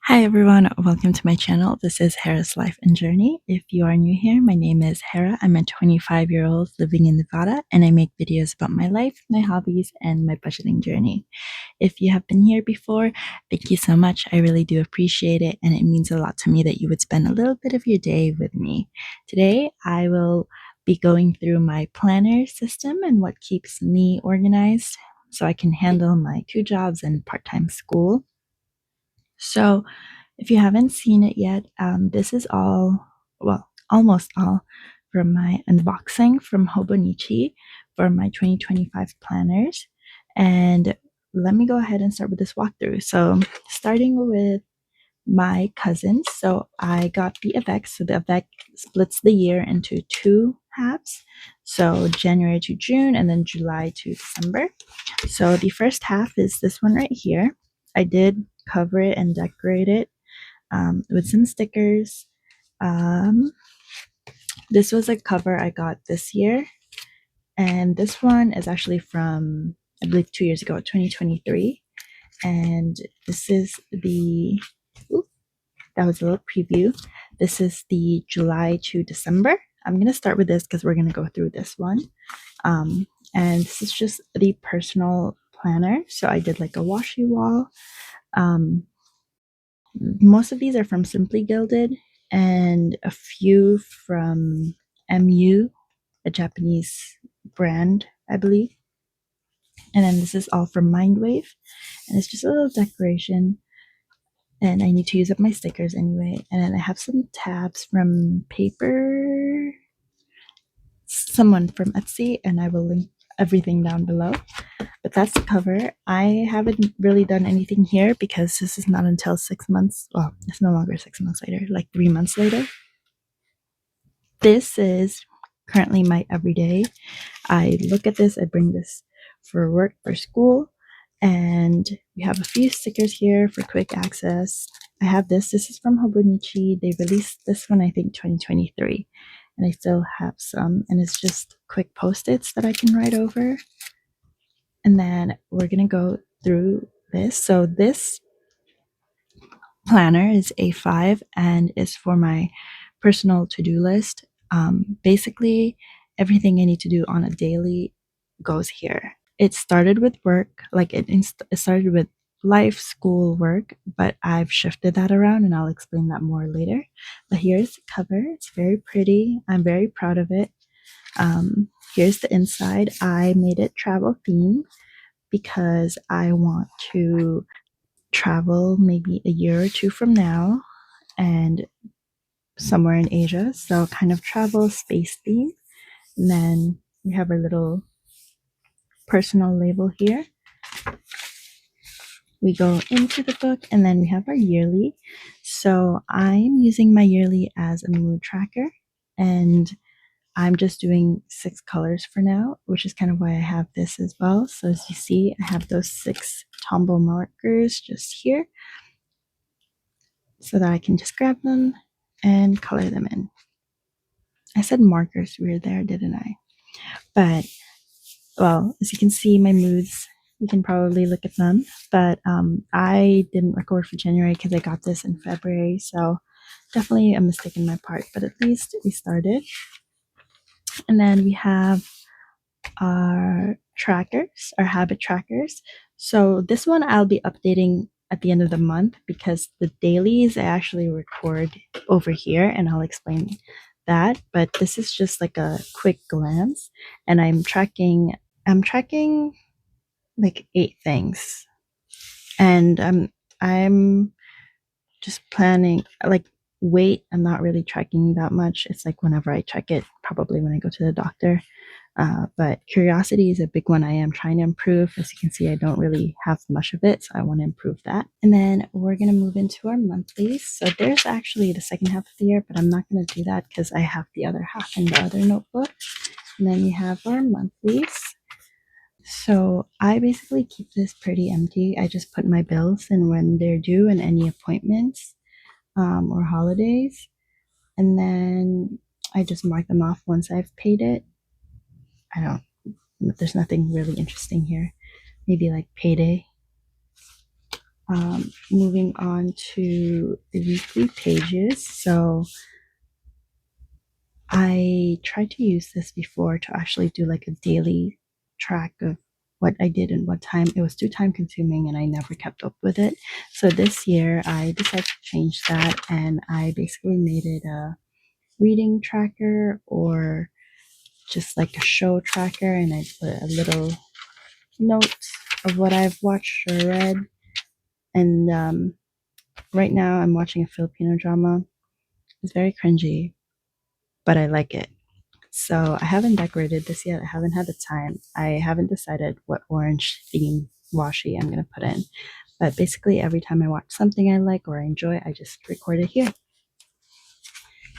Hi everyone, welcome to my channel. This is Hera's Life and Journey. If you are new here, my name is Hera. I'm a 25-year-old living in Nevada and I make videos about my life, my hobbies, and my budgeting journey. If you have been here before, thank you so much. I really do appreciate it and it means a lot to me that you would spend a little bit of your day with me. Today, I will be going through my planner system and what keeps me organized so I can handle my 2 jobs and part-time school. So if you haven't seen it yet, this is all, well, almost all from my unboxing from Hobonichi for my 2025 planners. And let me go ahead and start with this walkthrough. So starting with my cousins. So I got the avec. So the avec splits the year into 2 halves. So January to June and then July to December. So the first half is this one right here. I did cover it and decorate it with some stickers. This was a cover I got this year. And this one is actually from, I believe, 2 years ago, 2023. And this is the, that was a little preview. This is the July to December. I'm going to start with this because we're going to go through this one. And this is just the personal planner. So I did like a washi wall. Most of these are from Simply Gilded and a few from MU, a Japanese brand, I believe. And then this is all from Mindwave. And it's just a little decoration. And I need to use up my stickers anyway. And then I have some tabs from someone from Etsy, and I will link everything down below. But that's the cover. I haven't really done anything here because this is not until 6 months. Well, it's no longer 6 months later, like 3 months later. This is currently my everyday. I look at this, I bring this for work, for school, and we have a few stickers here for quick access. I have this. This is from Hobonichi. They released this one, I think, 2023. And I still have some. And it's just quick post-its that I can write over. And then we're going to go through this. So this planner is A5 and is for my personal to-do list. Basically, everything I need to do on a daily goes here. It started with work, like it started with life, school, work, but I've shifted that around and I'll explain that more later. But here's the cover. It's very pretty. I'm very proud of it. Here's the inside. I made it travel themed because I want to travel maybe a year or 2 from now and somewhere in Asia. So kind of travel space theme. And then we have our little personal label here. We go into the book and then we have our yearly. So I'm using my yearly as a mood tracker and I'm just doing 6 colors for now, which is kind of why I have this as well. So as you see, I have those 6 Tombow markers just here so that I can just grab them and color them in. I said markers weird there, didn't I? But, well, as you can see, my moods, you can probably look at them. But I didn't record for January because I got this in February. So definitely a mistake on my part. But at least we started. And then we have our trackers, our habit trackers. So this one I'll be updating at the end of the month because the dailies I actually record over here and I'll explain that. But this is just like a quick glance and I'm tracking like 8 things. And I'm just planning like weight. I'm not really tracking that much. It's like whenever I check it, probably when I go to the doctor. But curiosity is a big one I am trying to improve. As you can see, I don't really have much of it, so I want to improve that. And then we're going to move into our monthlies. So there's actually the second half of the year, but I'm not going to do that because I have the other half in the other notebook. And then we have our monthlies. So I basically keep this pretty empty. I just put my bills and when they're due and any appointments or holidays. And then I just mark them off once I've paid it. There's nothing really interesting here. Maybe like payday. Moving on to the weekly pages. So I tried to use this before to actually do like a daily track of what I did and what time. It was too time consuming and I never kept up with it. So this year I decided to change that and I basically made it a reading tracker or just like a show tracker, and I put a little note of what I've watched or read. And right now I'm watching a Filipino drama. It's very cringy, but I like it. So I haven't decorated this yet. I haven't had the time. I haven't decided what orange theme washi I'm going to put in. But basically, every time I watch something I like or I enjoy, I just record it here.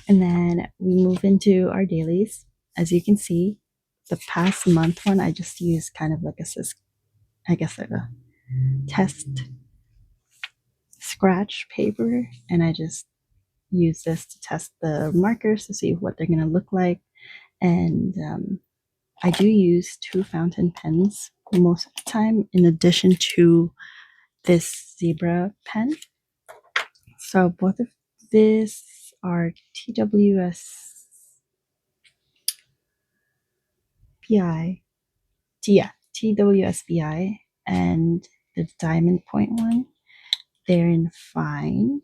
And then we move into our dailies. As you can see, the past month one, I just used kind of like I guess like a test scratch paper. And I just use this to test the markers to see what they're going to look like. And I do use 2 fountain pens most of the time, in addition to this zebra pen. So both of these are TWSBI, and the diamond point one, they're in fine.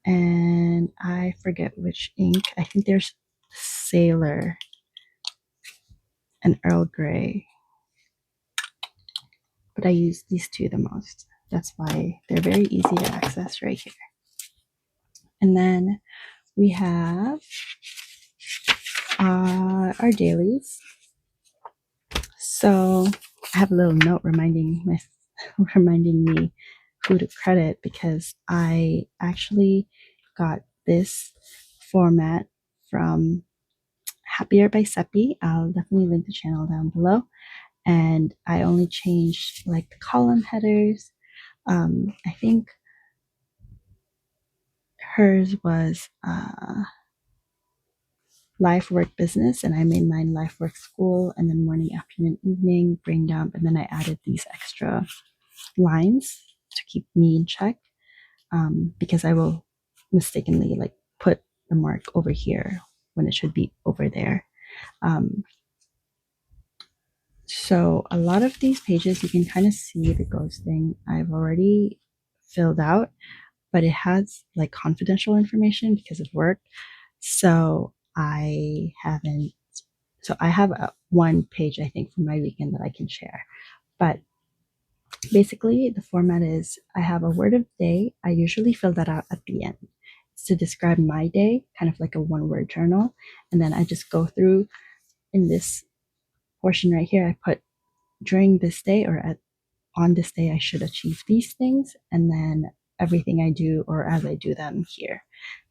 And I forget which ink. I think there's Sailor and Earl Grey. But I use these two the most. That's why they're very easy to access right here. And then we have our dailies. So I have a little note reminding me who to credit, because I actually got this format from Happier by Seppi. I'll definitely link the channel down below. And I only changed like the column headers. I think hers was life, work, business, and I made mine life, work, school, and then morning, afternoon, evening, brain dump, and then I added these extra lines to keep me in check, because I will mistakenly like put the mark over here when it should be over there. So a lot of these pages, you can kind of see the ghosting I've already filled out, but it has like confidential information because of work. So I haven't, so I have one page, I think, from my weekend that I can share. But basically, the format is I have a word of the day. I usually fill that out at the end. It's to describe my day, kind of like a one-word journal. And then I just go through in this portion right here, I put during this day or on this day, I should achieve these things. And then everything I do or as I do them here.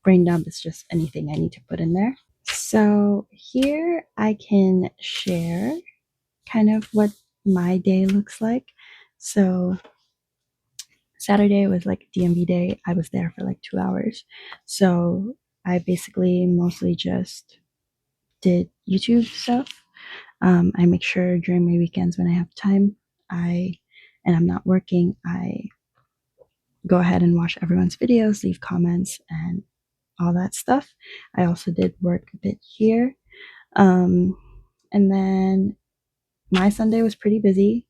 Brain dump is just anything I need to put in there. So here I can share kind of what my day looks like. So Saturday was like DMV day. I was there for like 2 hours. So I basically mostly just did YouTube stuff. I make sure during my weekends when I have time, and I'm not working, I go ahead and watch everyone's videos, leave comments, and all that stuff. I also did work a bit here. And then my Sunday was pretty busy.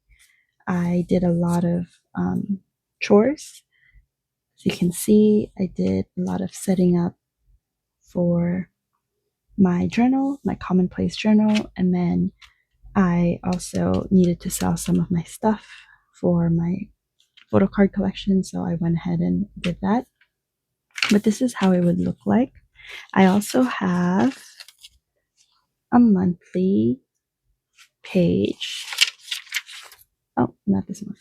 I did a lot of chores. As you can see, I did a lot of setting up for my journal, my Commonplace journal, and then I also needed to sell some of my stuff for my photo card collection, so I went ahead and did that. But this is how it would look like. I also have a monthly page. Oh, not this one.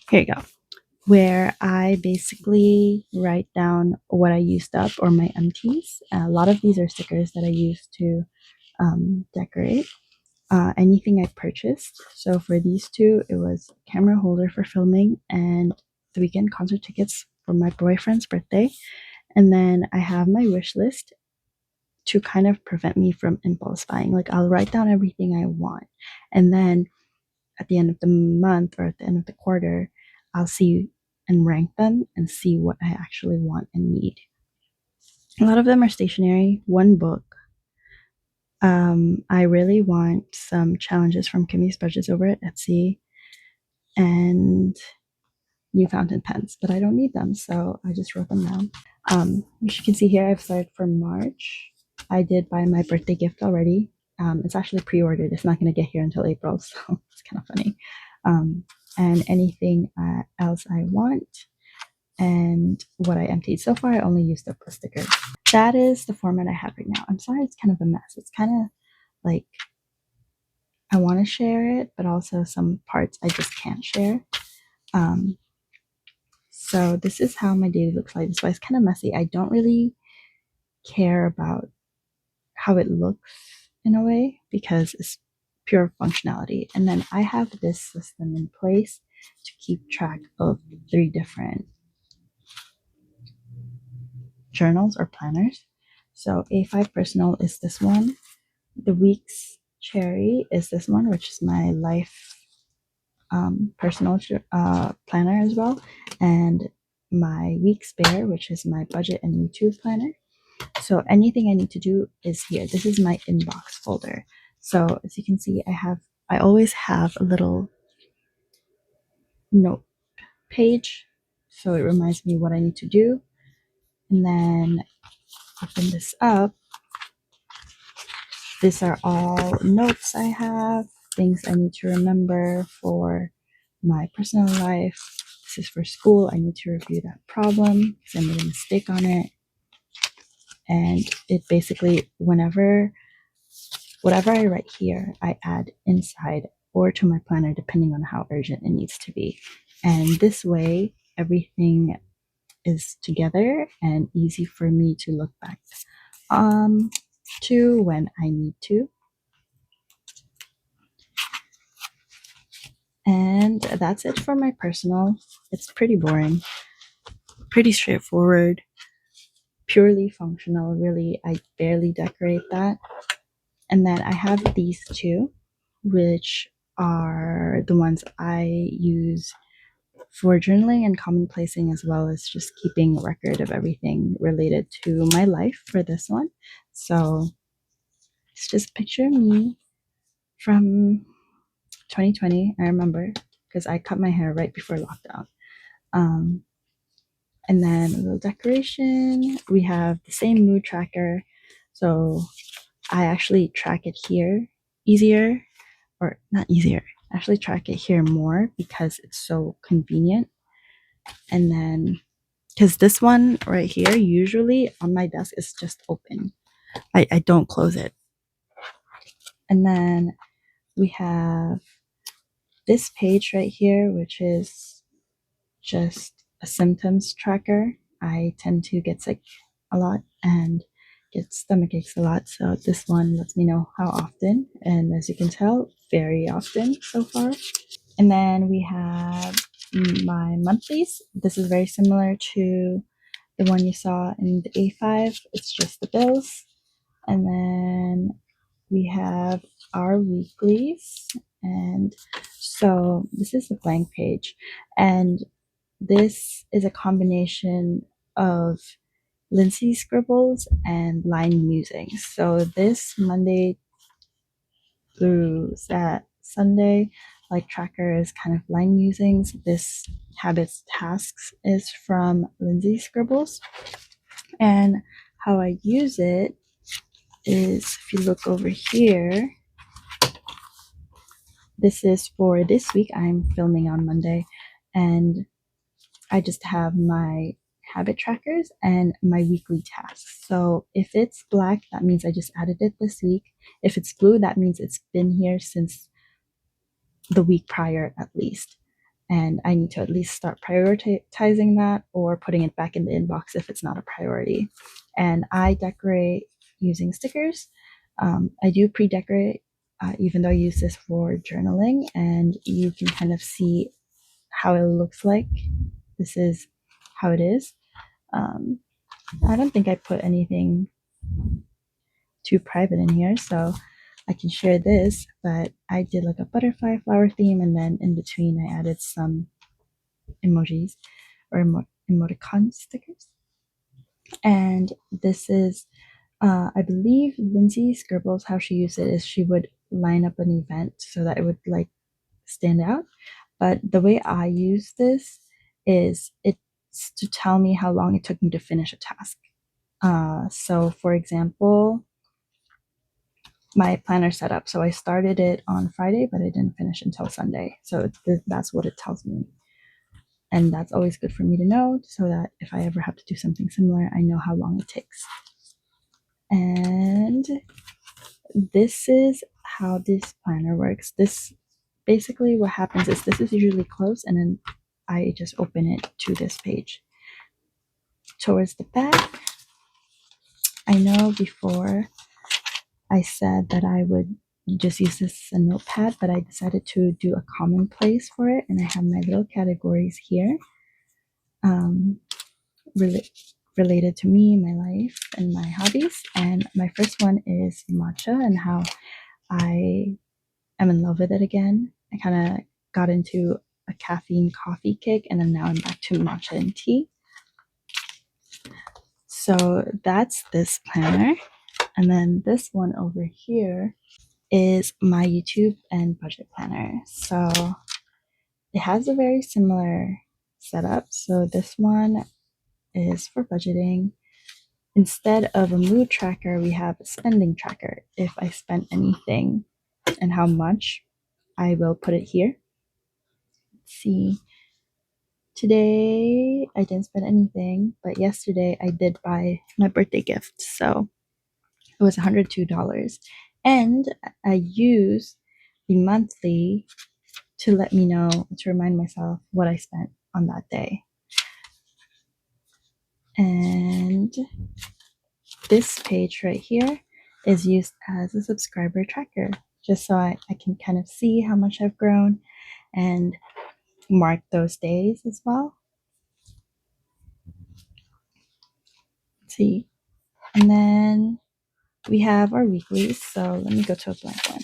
Here you go. Where I basically write down what I used up or my empties. A lot of these are stickers that I used to decorate. Anything I purchased. So for these two, it was a camera holder for filming and the weekend concert tickets for my boyfriend's birthday. And then I have my wish list to kind of prevent me from impulse buying. Like I'll write down everything I want. And then at the end of the month or at the end of the quarter, I'll see and rank them and see what I actually want and need. A lot of them are stationery. One book. I really want some challenges from Kimmy's Budgets over at Etsy and new fountain pens, but I don't need them, so I just wrote them down. As you can see here, I've started for March. I did buy my birthday gift already. It's actually pre-ordered. It's not going to get here until April, so it's kind of funny. And anything else I want, and what I emptied. So far, I only used up the stickers. That is the format I have right now. I'm sorry it's kind of a mess. It's kind of like I want to share it, but also some parts I just can't share. So this is how my day looks like. This way it's kind of messy. I don't really care about how it looks in a way because it's pure functionality. And then I have this system in place to keep track of 3 different journals or planners. So A5 Personal is this one. The Week's Cherry is this one, which is my life personal planner as well. And my Week Spare, which is my budget and YouTube planner. So anything I need to do is here. This is my inbox folder. So as you can see, I always have a little note page. So it reminds me what I need to do. And then open this up. These are all notes I have, things I need to remember for my personal life. This is for school. I need to review that problem because I made a mistake on it. And it basically, whatever I write here, I add inside or to my planner, depending on how urgent it needs to be. And this way, everything is together and easy for me to look back to when I need to. And that's it for my personal. It's pretty boring, pretty straightforward, purely functional. Really, I barely decorate that. And then I have these 2, which are the ones I use for journaling and commonplacing, as well as just keeping a record of everything related to my life for this one. So it's just picture me from 2020. I remember because I cut my hair right before lockdown. And then a little decoration. We have the same mood tracker. So I actually track it here easier, or not easier. I actually track it here more because it's so convenient. And then, because this one right here, usually on my desk is just open. I don't close it. And then we have this page right here, which is just a symptoms tracker. I tend to get sick a lot and get stomach aches a lot. So this one lets me know how often. And as you can tell, very often so far. And then we have my monthlies. This is very similar to the one you saw in the A5. It's just the bills. And then we have our weeklies. And so this is a blank page. And this is a combination of Lindsay scribbles and line musings. So this Monday through that Sunday, like tracker is kind of line musings. This habits tasks is from Lindsay scribbles. And how I use it is, if you look over here, this is for this week. I'm filming on Monday, and I just have my habit trackers and my weekly tasks. So if it's black, that means I just added it this week. If it's blue, that means it's been here since the week prior at least. And I need to at least start prioritizing that or putting it back in the inbox if it's not a priority. And I decorate using stickers. I do pre-decorate, even though I use this for journaling, and you can kind of see how it looks like. This is how it is. I don't think I put anything too private in here, so I can share this, but I did like a butterfly flower theme, and then in between I added some emojis or emoticon stickers. And this is, I believe Lindsay scribbles, how she used it is she would line up an event so that it would like stand out. But the way I use this is it's to tell me how long it took me to finish a task. So for example, my planner set up. So I started it on Friday, but I didn't finish until Sunday. So that's what it tells me. And that's always good for me to know so that if I ever have to do something similar, I know how long it takes. And this is how this planner works. This basically what happens is this is usually closed and then I just open it to this page. Towards the back, I know before I said that I would just use this as a notepad, but I decided to do a Commonplace for it, and I have my little categories here um, related to me, my life, and my hobbies. And my first one is matcha and how I am in love with it again. I kind of got into a caffeine coffee kick, and then now I'm back to matcha and tea. So that's this planner. And then this one over here is my YouTube and budget planner. So it has a very similar setup. So this one is for budgeting. Instead of a mood tracker, we have a spending tracker. If I spent anything and how much, I will put it here. Let's see. Today I didn't spend anything, but yesterday I did buy my birthday gift. So it was $102. And I use the monthly to let me know, to remind myself what I spent on that day. And this page right here is used as a subscriber tracker, just so I can kind of see how much I've grown and mark those days as well. Let's see. And then we have our weeklies. So let me go to a blank one.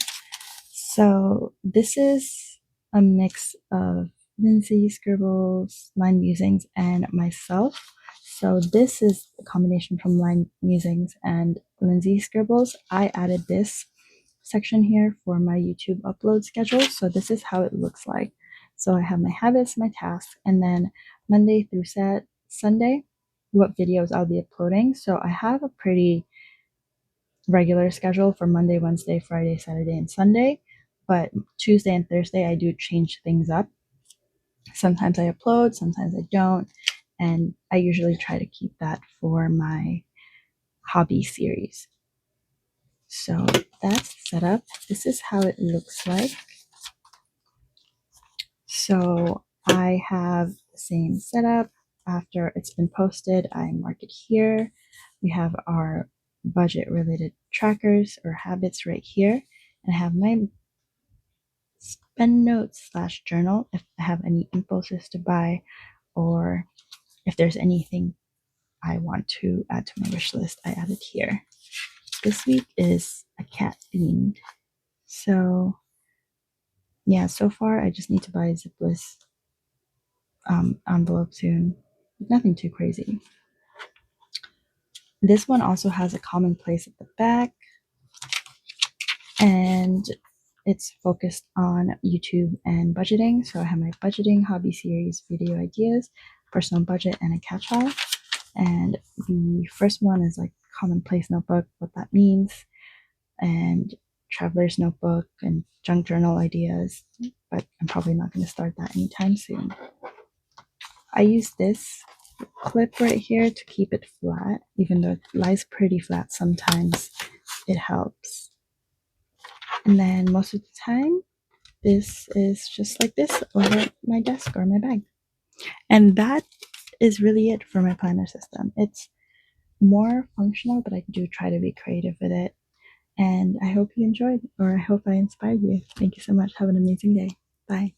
So this is a mix of Lindsay scribbles, line musings, and myself. So this is a combination from line musings and Lindsay scribbles. I added this section here for my YouTube upload schedule. So this is how it looks like. So I have my habits, my tasks, and then Monday through Sunday, what videos I'll be uploading. So I have a pretty regular schedule for Monday, Wednesday, Friday, Saturday, and Sunday. But Tuesday and Thursday, I do change things up. Sometimes I upload, sometimes I don't. And I usually try to keep that for my hobby series. So that's set up. This is how it looks like. So I have the same setup. After it's been posted, I mark it here. We have our budget related trackers or habits right here. And I have my spend notes / journal if I have any impulses to buy or if there's anything I want to add to my wish list, I add it here. This week is a cat themed. So yeah, so far I just need to buy a zipless envelope soon. Nothing too crazy. This one also has a Commonplace at the back, and it's focused on YouTube and budgeting. So I have my budgeting hobby series, video ideas, personal budget, and a catch-all. And the first one is like Commonplace notebook, what that means, and traveler's notebook and junk journal ideas. But I'm probably not going to start that anytime soon. I use this clip right here to keep it flat, even though it lies pretty flat sometimes. It helps. And then most of the time, this is just like this over my desk or my bag. And that is really it for my planner system. It's more functional, but I do try to be creative with it. And I hope you enjoyed, or I hope I inspired you. Thank you so much. Have an amazing day. Bye.